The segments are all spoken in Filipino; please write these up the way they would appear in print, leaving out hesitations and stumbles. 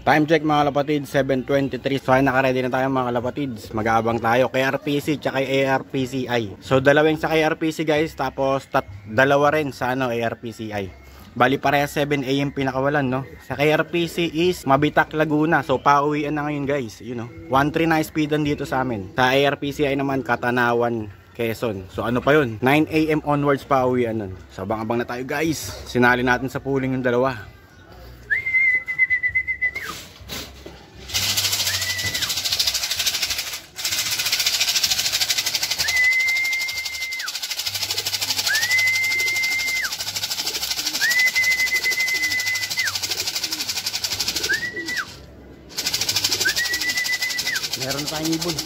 Time check mga kalapatids, 7:23. So ay nakaready na tayo mga kalapatids. Mag-aabang tayo kay RPC tsaka ARPCI. So dalawang sa kay RPC guys, tapos dalawa rin sa ARPCI. Bali pareha 7 AM pinakawalan, no? Sa kay RPC is Mabitak, Laguna. So pauwian na ngayon guys, you know. 1-3 na speedan dito sa amin. Sa ARPCI naman Katanawan, Quezon. So ano pa yun? 9 AM onwards pauwian nun. So abang-abang na tayo guys. Sinali natin sa pooling yung dalawa. Meron na tayong ibon.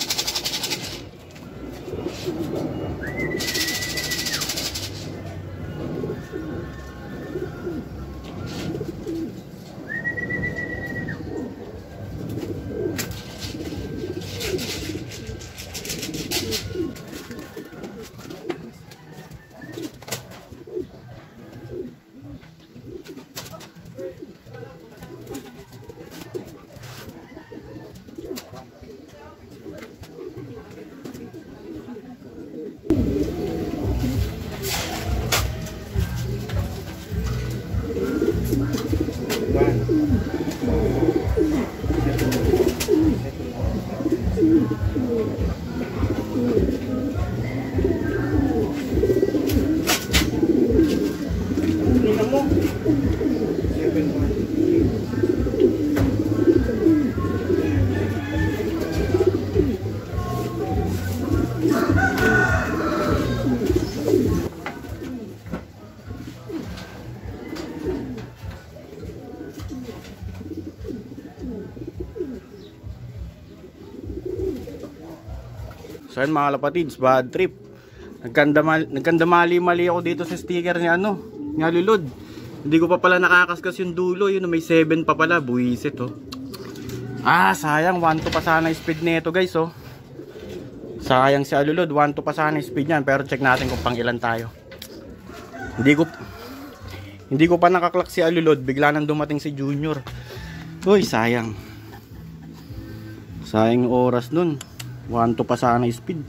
So yun mga kalapatids, bad trip. Nagkandamali-mali ako dito sa sticker ni ni Alulod. Hindi ko pa pala nakakaskas yung dulo. Yun, may 7 pa pala, buwisit oh. Sayang, 1-2 pa sana speed nito guys oh. Sayang si Alulod, 1-2 pa sana speed niyan. Pero check natin kung pang ilan tayo. Hindi ko pa nakaklak si Alulod, bigla nang dumating si Junior. Uy, sayang. Sayang yung oras nun. 1-2 pa sana speed.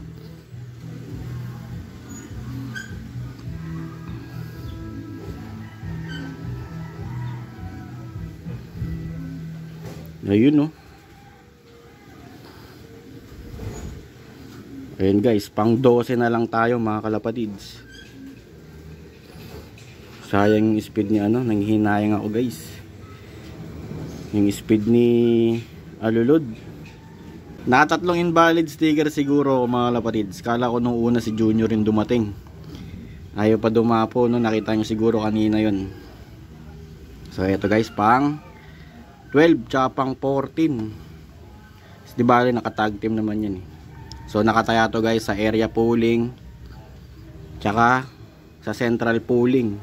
Ayun oh. Ayun guys, pang 12 na lang tayo mga kalapatids. Sayang yung speed ni nanghihinayang ako guys. Yung speed ni Alulod. Nakatatlong invalid sticker siguro mga kalapatids. Kala ko nung una si Junior rin dumating. Ayaw pa dumapo no, nakita nyo siguro kanina yun. So eto guys, pang 12 tsaka pang 14. Di ba nakatag team naman yan eh. So nakataya to guys sa area pooling tsaka sa central pooling.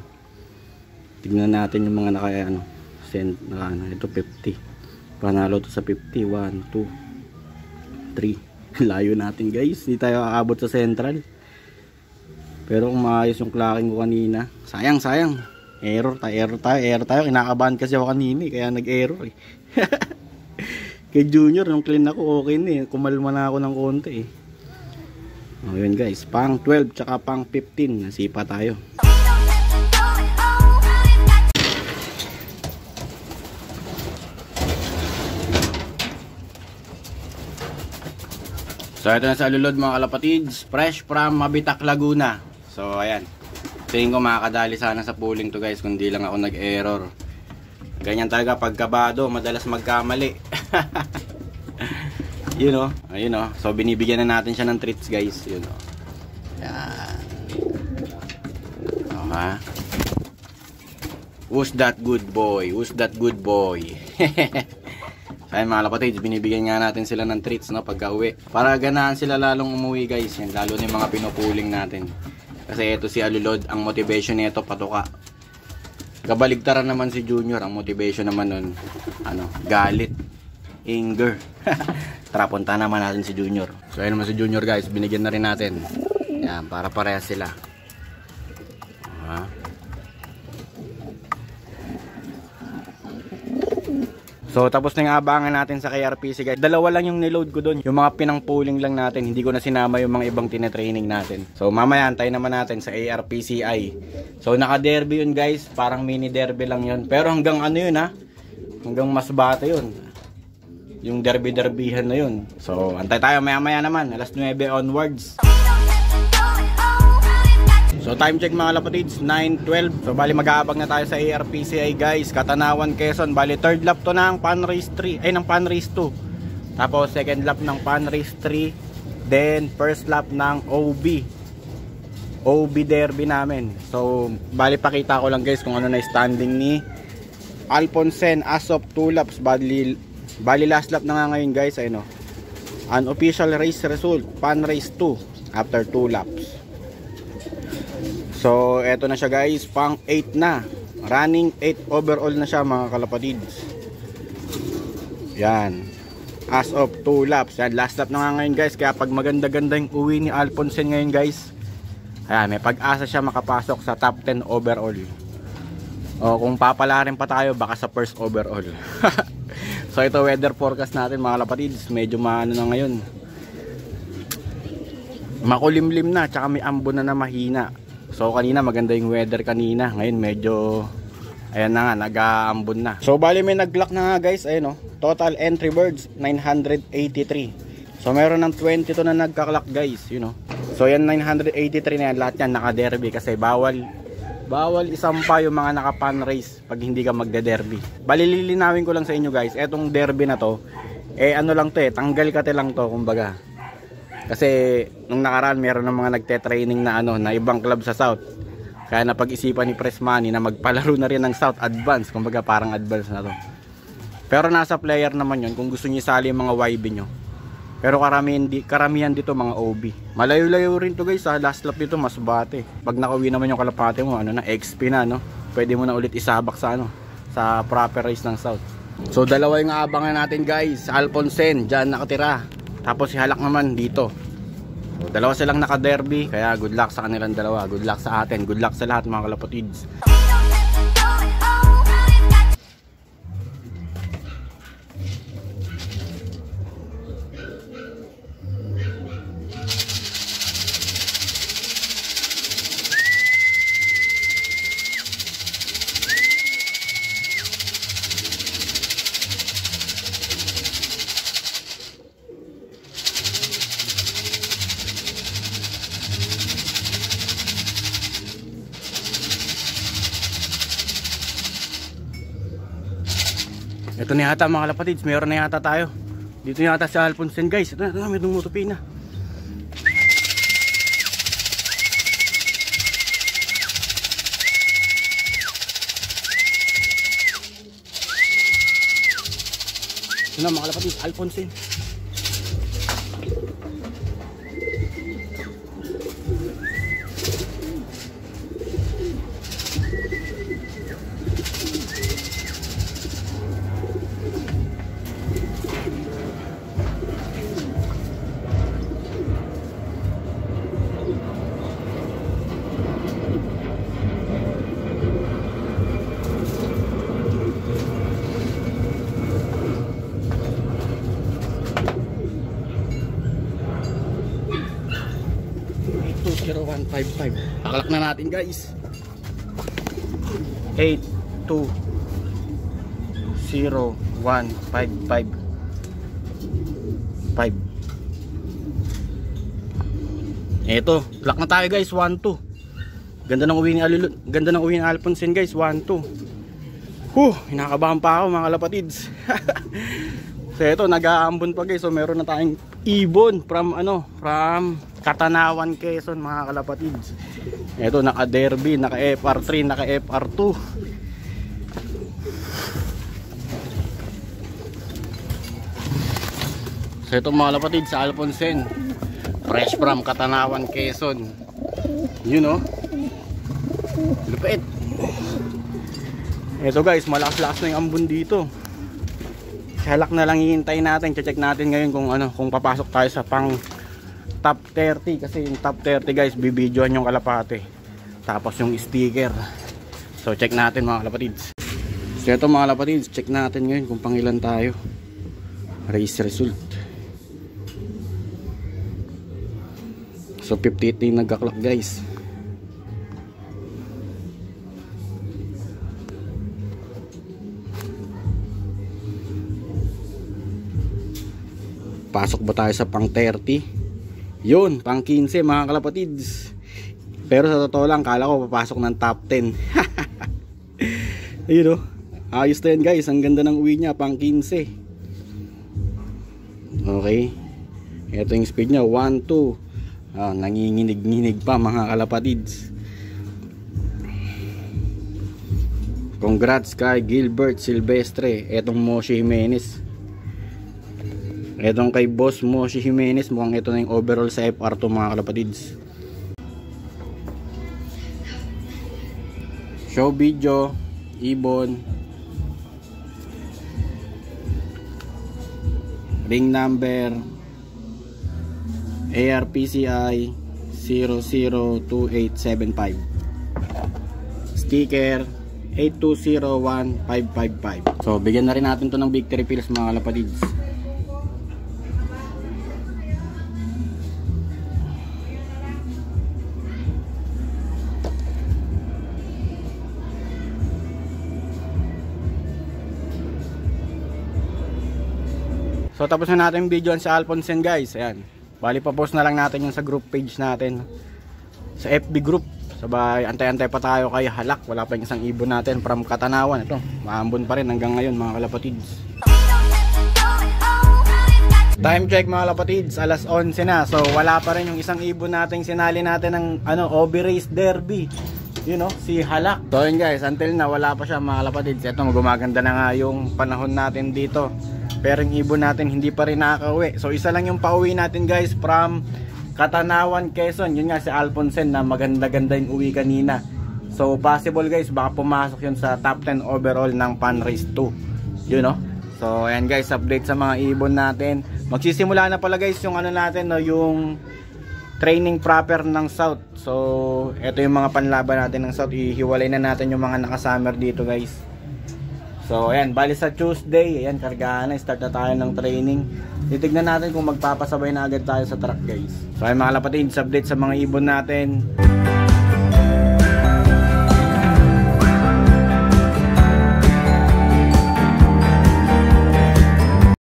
Tignan natin yung mga ito 50. Panalo to sa 50. 1, 2, 3. Layo natin guys, hindi tayo aabot sa central. Pero kung maayos yung clacking ko kanina, sayang error tayo. Kinakabahan kasi ako kanina kaya nag-error eh. Kay Junior nung clean ako okay na eh, kumalma na ako ng konti eh. Yun guys, pang 12 tsaka pang 15 nasipa tayo. So ito na sa Alulod mga kalapatids, fresh from Mabitak, Laguna. So ayan, tingin ko makakadali sana sa pooling to guys kung di lang ako nag-error. Ganyan talaga pagkabado, madalas magkamali. Yun o, ayun o. So binibigyan na natin siya ng treats guys. Yun o. Yan. Ha? Who's that good boy? Who's that good boy? Ayun mga kalapatids, binibigyan nga natin sila ng treats no, pagka uwi. Para ganahan sila lalong umuwi guys. Yan, lalo na yung mga pinupuling natin. Kasi ito si Alulod, ang motivation nito patuka. Kabaligtaran naman si Junior, ang motivation naman nun, galit, anger. Tara, punta naman natin si Junior. So ayun naman si Junior guys, binigyan na rin natin. Yan, para parehas sila. So So tapos na yung abangan natin sa KRPC guys. Dalawa lang yung niload ko doon. Yung mga pinang-pooling lang natin. Hindi ko na sinama yung mga ibang tinetraining natin. So mamaya antayin naman natin sa ARPCI. So naka-derby yun guys. Parang mini derby lang yun. Pero hanggang ano yun ha. Hanggang Masbate yun. Yung derby-derbyhan na yun. So antay tayo maya-maya naman. Alas 9 onwards. So time check mga kapatids, 9:12. So bali mag-aabag na tayo sa ARPCI guys, Katanawan, Quezon. Bali third lap to ng Pan Race 3, ay ng Pan Race 2. Tapos second lap ng Pan Race 3, then first lap ng OB derby namin. So bali pakita ko lang guys kung ano na standing ni Alponcen as of 2 laps. Bali last lap na nga ngayon guys, ayun, unofficial race result, Pan Race 2 after 2 laps. So eto na siya guys, pang 8 na. Running 8 overall na siya mga kalapatids. Yan. As of 2 laps. Yan, last lap na nga ngayon guys. Kaya pag maganda-ganda yung uwi ni Alponcen ngayon guys, ayan, may pag-asa siya makapasok sa top 10 overall. O kung papalarin pa tayo, baka sa first overall. So ito weather forecast natin mga kalapatids. Medyo maano na ngayon, makulimlim na, tsaka may ambon na mahina. So kanina maganda yung weather kanina. Ngayon medyo, ayan na nga, nag-aambon na. So bali may nag-clock na nga guys. Ayun, total entry birds 983. So meron ng 22 na nagka-clock guys, So yan 983 na yan, lahat yan naka-derby. Kasi bawal isampa yung mga naka-pan race pag hindi ka magde-derby. Bali lilinawin ko lang sa inyo guys, etong derby na to, ano lang to, tanggal kate lang to kumbaga. Kasi nung nakaraan meron ng mga nagte-training na na ibang club sa South. Kaya napag-isipan ni Press Money na magpalaro na rin ng South Advance. Kumbaga parang advance na to. Pero nasa player naman yun kung gusto niyo isali yung mga YB nyo. Pero karamihan dito mga OB. Malayo-layo rin to guys, sa last lap dito Masbate. Pag nakauwi naman yung kalapate mo, XP na, pwede mo na ulit isabak sa sa proper race ng South. So dalawa yung aabangan natin guys. Alponcen dyan nakatira. Tapos si Halak naman dito. So, dalawa silang naka-derby. Kaya good luck sa kanilang dalawa. Good luck sa atin. Good luck sa lahat mga kalapatids. Ito na yata mga kalapatids, mayroon na yata tayo. Dito yata sa Alponcen guys. Ito na, may dumutupi na. Ito na mga kalapatids, Alponcen. Pakalak na natin guys. 8201555. Eto, clock na tayo guys, 1-2. Ganda ng uwi ni Alulud, ganda ng uwi ni Alponcen guys, 1-2. Hinakabahan pa ako mga kalapatids. So eto, nag-aambon pa guys. So meron na tayong ibon from Katanawan, Quezon mga kalapatids. Eto, naka-derby, naka-FR3, naka-FR2. So ito mga kalapatids sa Alponcen, fresh from Katanawan, Quezon. Lupit. Eto guys, malakas-lakas na yung ambon dito. Halak na lang hihintay natin. Check natin ngayon kung papasok tayo sa pang top 30. Kasi yung top 30 guys, bibidyohan yung kalapate. Tapos yung sticker. So check natin mga kalapatids. So So ito mga kalapatids, check natin ngayon kung pangilan tayo. Race result. So 58 na yung nagka-clock guys. Pasok ba tayo sa pang 30? Yun, pang 15 mga kalapatids. Pero sa totoo lang, kala ko papasok ng top 10. Ayun o, ayos na yan guys. Ang ganda ng uwi niya, pang 15. Okay, ito yung speed niya, 1, 2. Nanginginig-nginig pa mga kalapatids. Congrats kay Gilbert Silvestre. Etong Moshi Jimenez, etong kay Boss Moshi Jimenez, mukhang ito na yung overall sa FR to mga kalapatids. Show video, ibon, ring number ARPCI 002875, sticker 8201555. So bigyan na rin natin to ng victory pills mga kalapatids. So tapos na natin yung video sa Alfonsen guys. Ayan. Bali pa post na lang natin yung sa group page natin. Sa FB group. Sabay antay-antay pa tayo kay Halak. Wala pa yung isang ibon natin from Katanawan. Ito, maambon pa rin hanggang ngayon mga kalapatids. Time check mga kalapatids, alas 11 na. So wala pa rin yung isang ibon natin sinali natin ng OB Race Derby. You know, si Halak. So yun guys, until na wala pa siya mga kalapatids. Ito, gumaganda na nga yung panahon natin dito. Pero yung ibon natin hindi pa rin nakaka-uwi. So isa lang yung pauwi natin guys from Katanawan, Quezon. Yun nga si Alfonsen na maganda-ganda yung uwi kanina. So possible guys, baka pumasok yun sa top 10 overall ng Pan Race 2. You know? So ayan guys, update sa mga ibon natin. Magsisimula na pala guys yung ano natin, no, yung training proper ng South. So ito yung mga panlaban natin ng South. Ihiwalay na natin yung mga nakasummer dito guys. So ayan, bali sa Tuesday, ayan, kargahan na, start na tayo ng training. Titignan natin kung magpapasabay na agad tayo sa track guys. So ayan mga kalapatids, update sa mga ibon natin.